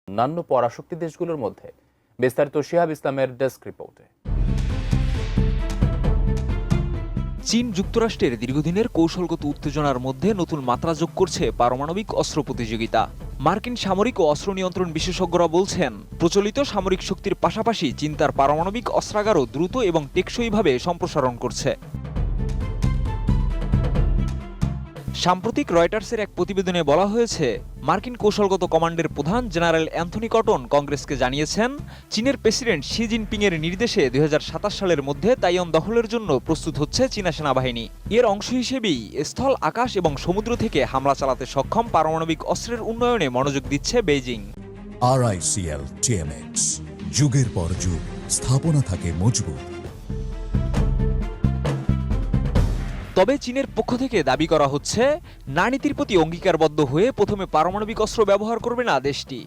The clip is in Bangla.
অন্যান্য পরাশক্তি দেশগুলোর মধ্যে। বিস্তারিত শিহাব ইসলামের ডেস্ক রিপোর্টে। চীন যুক্তরাষ্ট্রের দীর্ঘদিনের কৌশলগত উত্তেজনার মধ্যে নতুন মাত্রা যোগ করছে পারমাণবিক অস্ত্র প্রতিযোগিতা। মার্কিন সামরিক ও অস্ত্র নিয়ন্ত্রণ বিশেষজ্ঞরা বলছেন, প্রচলিত সামরিক শক্তির পাশাপাশি চীন তার পারমাণবিক অস্ত্রাগারও দ্রুত এবং টেকসইভাবে সম্প্রসারণ করছে। সাম্প্রতিক রয়টার্সের এক প্রতিবেদনে বলা হয়েছে, মার্কিন কৌশলগত কমান্ডের প্রধান জেনারেল অ্যান্থনি কটন কংগ্রেসকে জানিয়েছেন, চীনের প্রেসিডেন্ট শি জিনপিংয়ের নির্দেশে ২০২৭ সালের মধ্যে তাইওয়ান দখলের জন্য প্রস্তুত হচ্ছে চীনা সেনাবাহিনী। এর অংশ হিসেবেই স্থল, আকাশ এবং সমুদ্র থেকে হামলা চালাতে সক্ষম পারমাণবিক অস্ত্রের উন্নয়নে মনোযোগ দিচ্ছে বেইজিং। RICL TMX, যুগের পর যুগ স্থাপনা থাকে মজবুত। তবে চীনের পক্ষ থেকে দাবি করা হচ্ছে, নারীনীতির প্রতি অঙ্গীকারবদ্ধ হয়ে প্রথমে পারমাণবিক অস্ত্র ব্যবহার করবে না দেশটি।